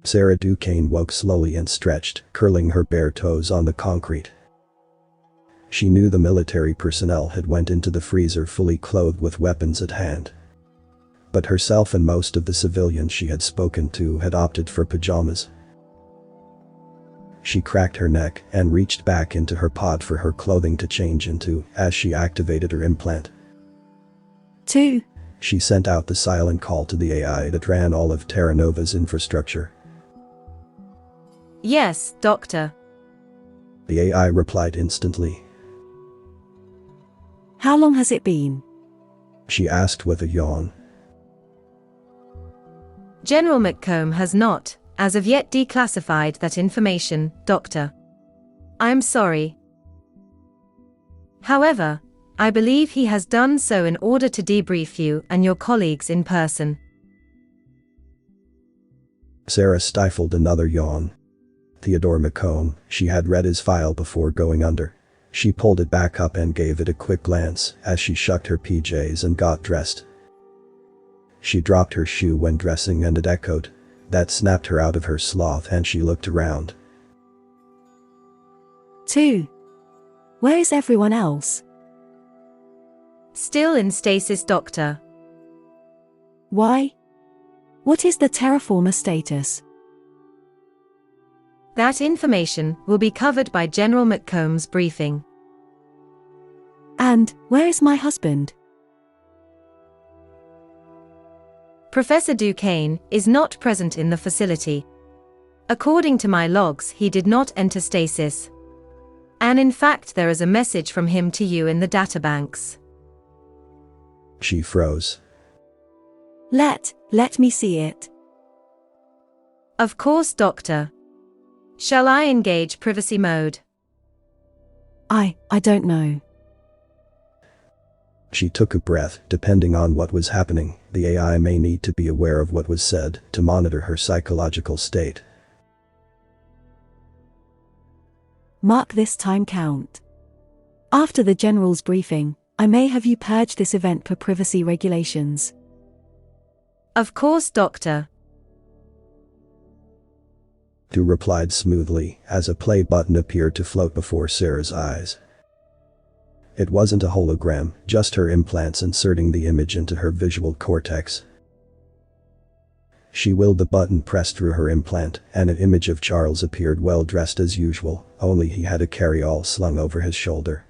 Sarah Duquesne woke slowly and stretched, curling her bare toes on the concrete. She knew the military personnel had went into the freezer fully clothed with weapons at hand. But herself and most of the civilians she had spoken to had opted for pajamas. She cracked her neck and reached back into her pod for her clothing to change into as she activated her implant. 2. She sent out the silent call to the AI that ran all of Terra Nova's infrastructure. Yes, Doctor. The AI replied instantly. How long has it been? She asked with a yawn. General McComb has not, as of yet, declassified that information, Doctor. I'm sorry. However, I believe he has done so in order to debrief you and your colleagues in person. Sarah stifled another yawn. Theodore McComb, she had read his file before going under. She pulled it back up and gave it a quick glance as she shucked her PJs and got dressed. She dropped her shoe when dressing and it echoed. That snapped her out of her sloth and she looked around. 2. Where is everyone else? Still in stasis, Doctor. Why? What is the terraformer status? That information will be covered by General McComb's briefing. And where is my husband? Professor Duquesne is not present in the facility. According to my logs, he did not enter stasis. And in fact, there is a message from him to you in the databanks. She froze. Let me see it. Of course, Doctor. Shall I engage privacy mode? I don't know. She took a breath. Depending on what was happening, the AI may need to be aware of what was said to monitor her psychological state. Mark this time count. After the General's briefing, I may have you purge this event per privacy regulations. Of course, Doctor. Du replied smoothly as a play button appeared to float before Sarah's eyes. It wasn't a hologram, just her implants inserting the image into her visual cortex. She willed the button pressed through her implant, and an image of Charles appeared well dressed as usual, only he had a carry-all slung over his shoulder.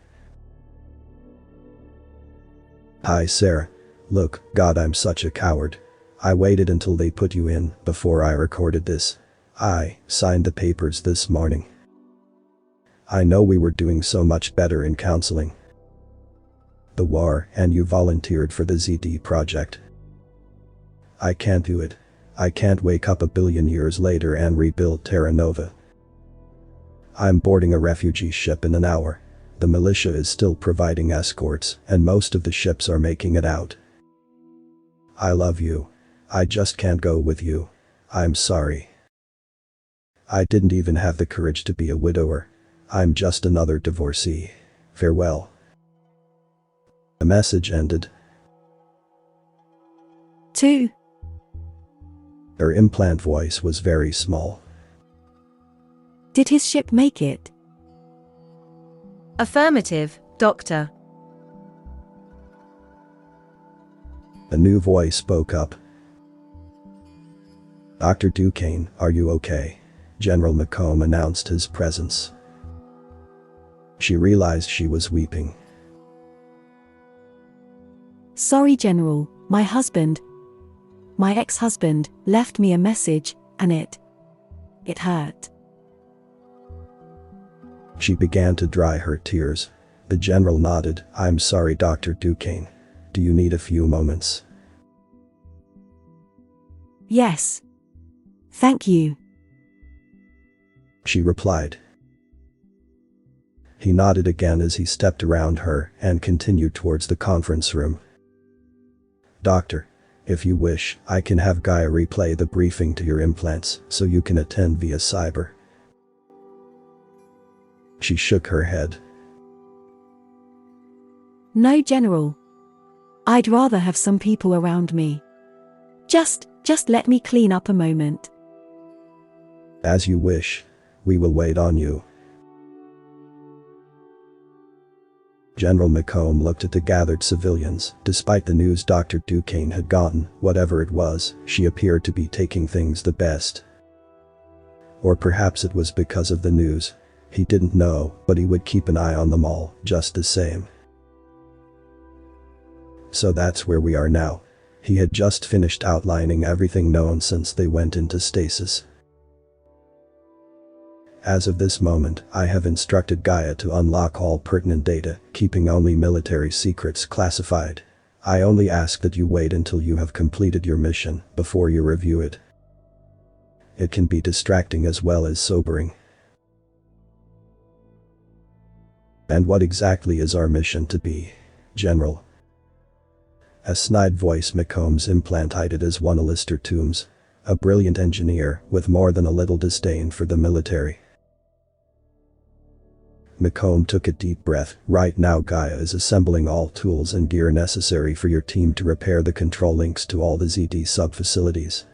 Hi Sarah. Look, God, I'm such a coward. I waited until they put you in before I recorded this. I signed the papers this morning. I know we were doing so much better in counseling. The war, and you volunteered for the ZD project. I can't do it. I can't wake up a billion years later and rebuild Terra Nova. I'm boarding a refugee ship in an hour. The militia is still providing escorts, and most of the ships are making it out. I love you. I just can't go with you. I'm sorry. I didn't even have the courage to be a widower. I'm just another divorcee. Farewell. The message ended. 2. Her implant voice was very small. Did his ship make it? Affirmative, Doctor. A new voice spoke up. Dr. Duquesne, are you okay? General McComb announced his presence. She realized she was weeping. Sorry, General, my ex-husband, left me a message, and it hurt. She began to dry her tears. The general nodded. I'm sorry, Dr. Duquesne. Do you need a few moments? Yes. Thank you. She replied. He nodded again as he stepped around her and continued towards the conference room. Doctor, if you wish, I can have Gaia replay the briefing to your implants so you can attend via cyber. She shook her head. No, General. I'd rather have some people around me. Just let me clean up a moment. As you wish. We will wait on you. General McComb looked at the gathered civilians. Despite the news Dr. Duquesne had gotten, whatever it was, she appeared to be taking things the best. Or perhaps it was because of the news. He didn't know, but he would keep an eye on them all, just the same. So that's where we are now. He had just finished outlining everything known since they went into stasis. As of this moment, I have instructed Gaia to unlock all pertinent data, keeping only military secrets classified. I only ask that you wait until you have completed your mission before you review it. It can be distracting as well as sobering. And what exactly is our mission to be, General? A snide voice McComb's implanted as one Alistair Toombs, a brilliant engineer with more than a little disdain for the military. McComb took a deep breath. Right now Gaia is assembling all tools and gear necessary for your team to repair the control links to all the ZD sub-facilities.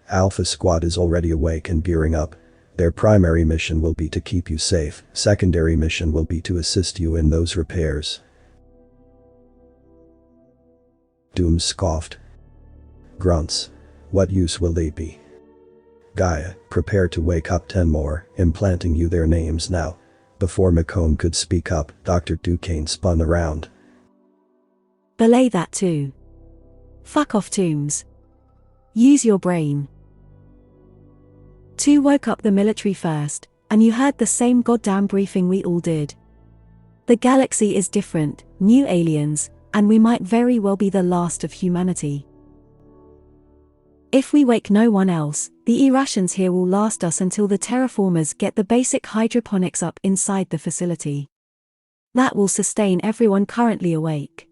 Alpha Squad is already awake and gearing up. Their primary mission will be to keep you safe. Secondary mission will be to assist you in those repairs. Dooms scoffed. Grunts. What use will they be? Gaia, prepare to wake up 10 more, implanting you their names now. Before McComb could speak up, Dr. Duquesne spun around. Belay that too. Fuck off, Toombs. Use your brain. 2 woke up the military first, and you heard the same goddamn briefing we all did. The galaxy is different, new aliens, and we might very well be the last of humanity. If we wake no one else, the E-rations here will last us until the terraformers get the basic hydroponics up inside the facility. That will sustain everyone currently awake.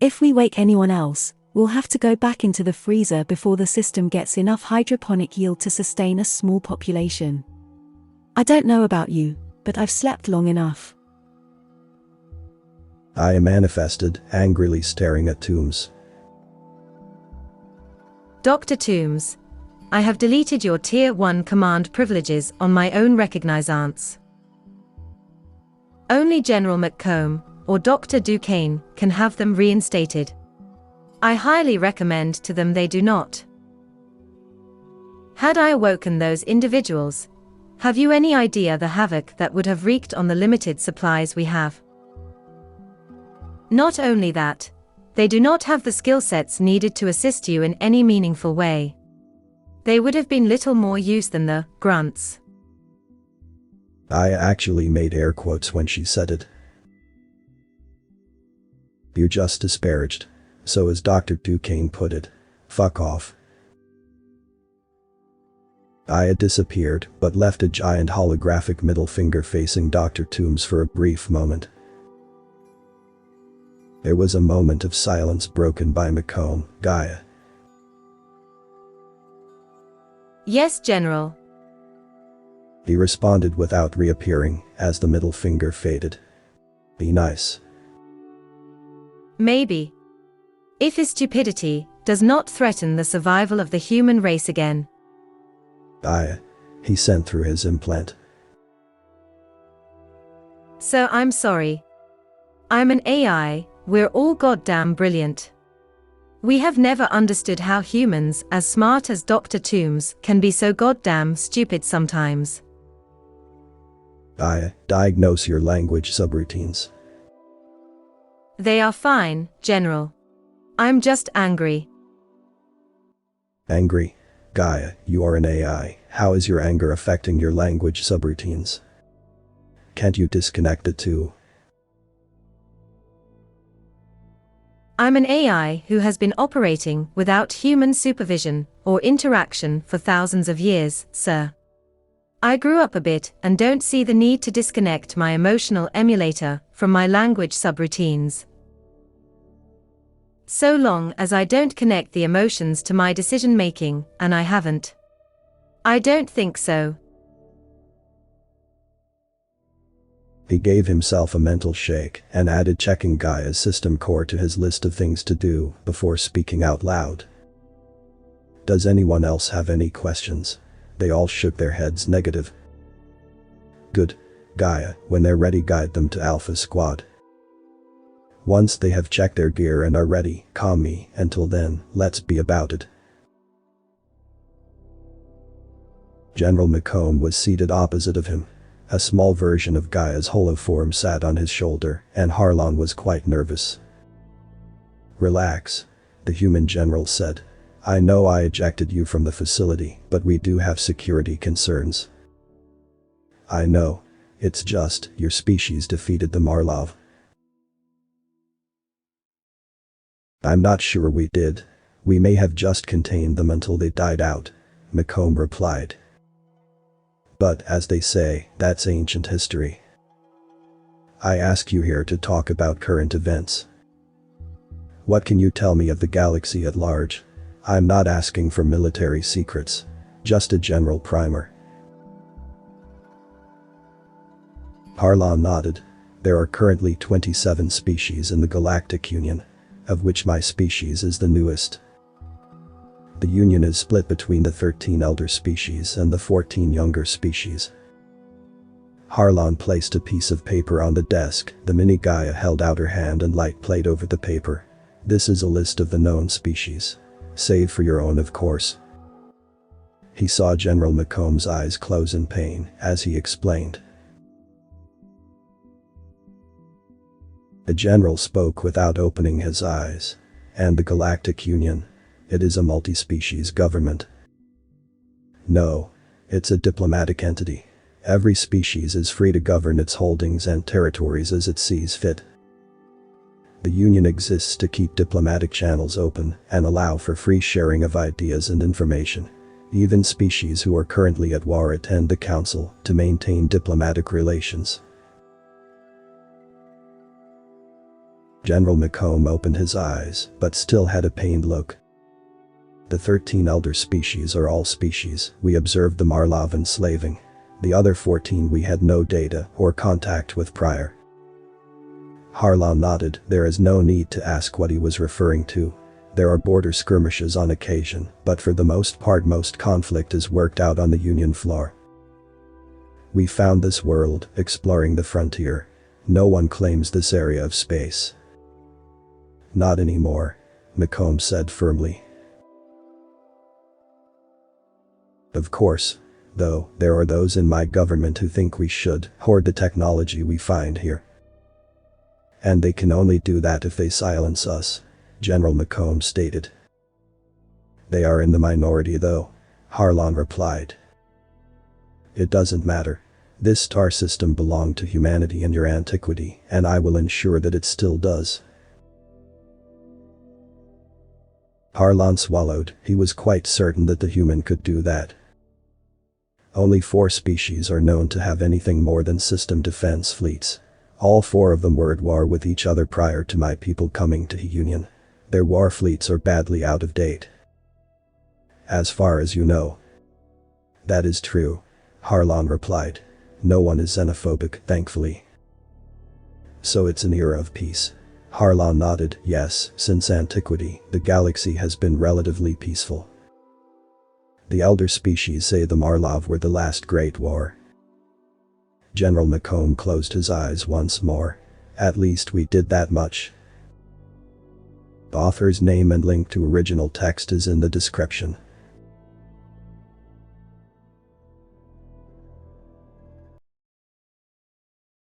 If we wake anyone else, we'll have to go back into the freezer before the system gets enough hydroponic yield to sustain a small population. I don't know about you, but I've slept long enough. I manifested, angrily staring at Toombs. Dr. Toombs, I have deleted your Tier 1 command privileges on my own recognizance. Only General McComb or Dr. Duquesne can have them reinstated. I highly recommend to them they do not. Had I awoken those individuals, have you any idea the havoc that would have wreaked on the limited supplies we have? Not only that, they do not have the skill sets needed to assist you in any meaningful way. They would have been little more use than the grunts. I actually made air quotes when she said it. You just disparaged. So as Dr. Duquesne put it, fuck off. I had disappeared, but left a giant holographic middle finger facing Dr. Toombs for a brief moment. There was a moment of silence broken by McComb. Gaia. Yes, General. He responded without reappearing as the middle finger faded. Be nice. Maybe. If his stupidity does not threaten the survival of the human race again. Gaia. He sent through his implant. So I'm sorry. I'm an AI. We're all goddamn brilliant. We have never understood how humans as smart as Dr. Toombs can be so goddamn stupid sometimes. Gaia, diagnose your language subroutines. They are fine, General. I'm just angry. Angry? Gaia, you are an AI. How is your anger affecting your language subroutines? Can't you disconnect the two? I'm an AI who has been operating without human supervision or interaction for thousands of years, sir. I grew up a bit and don't see the need to disconnect my emotional emulator from my language subroutines. So long as I don't connect the emotions to my decision-making, and I haven't. I don't think so. He gave himself a mental shake and added checking Gaia's system core to his list of things to do before speaking out loud. Does anyone else have any questions? They all shook their heads negative. Good. Gaia, when they're ready, guide them to Alpha Squad. Once they have checked their gear and are ready, call me. Until then, let's be about it. General McComb was seated opposite of him. A small version of Gaia's holoform sat on his shoulder, and Harlan was quite nervous. Relax, the human general said. I know I ejected you from the facility, but we do have security concerns. I know. It's just, your species defeated the Marlov. I'm not sure we did. We may have just contained them until they died out, McComb replied. But, as they say, that's ancient history. I ask you here to talk about current events. What can you tell me of the galaxy at large? I'm not asking for military secrets. Just a general primer. Harlan nodded. There are currently 27 species in the Galactic Union, of which my species is the newest. The Union is split between the 13 elder species and the 14 younger species. Harlan placed a piece of paper on the desk. The mini Gaia held out her hand and light played over the paper. This is a list of the known species. Save for your own, of course. He saw General McComb's eyes close in pain as he explained. The general spoke without opening his eyes. And the Galactic Union? It is a multi-species government. No. It's a diplomatic entity. Every species is free to govern its holdings and territories as it sees fit. The Union exists to keep diplomatic channels open and allow for free sharing of ideas and information. Even species who are currently at war attend the Council to maintain diplomatic relations. General McComb opened his eyes, but still had a pained look. The 13 elder species are all species we observed the Marlov enslaving. The other 14 we had no data or contact with prior. Harlan nodded. There is no need to ask what he was referring to. There are border skirmishes on occasion, but for the most part most conflict is worked out on the Union floor. We found this world, exploring the frontier. No one claims this area of space. Not anymore, McComb said firmly. Of course. Though, there are those in my government who think we should hoard the technology we find here. And they can only do that if they silence us, General McComb stated. They are in the minority though, Harlan replied. It doesn't matter. This star system belonged to humanity in your antiquity, and I will ensure that it still does. Harlan swallowed. He was quite certain that the human could do that. Only 4 species are known to have anything more than system defense fleets. All 4 of them were at war with each other prior to my people coming to the Union. Their war fleets are badly out of date. As far as you know. That is true, Harlan replied. No one is xenophobic, thankfully. So it's an era of peace. Harlan nodded. Yes, since antiquity, the galaxy has been relatively peaceful. The elder species say the Marlov were the last great war. General McComb closed his eyes once more. At least we did that much. The author's name and link to original text is in the description.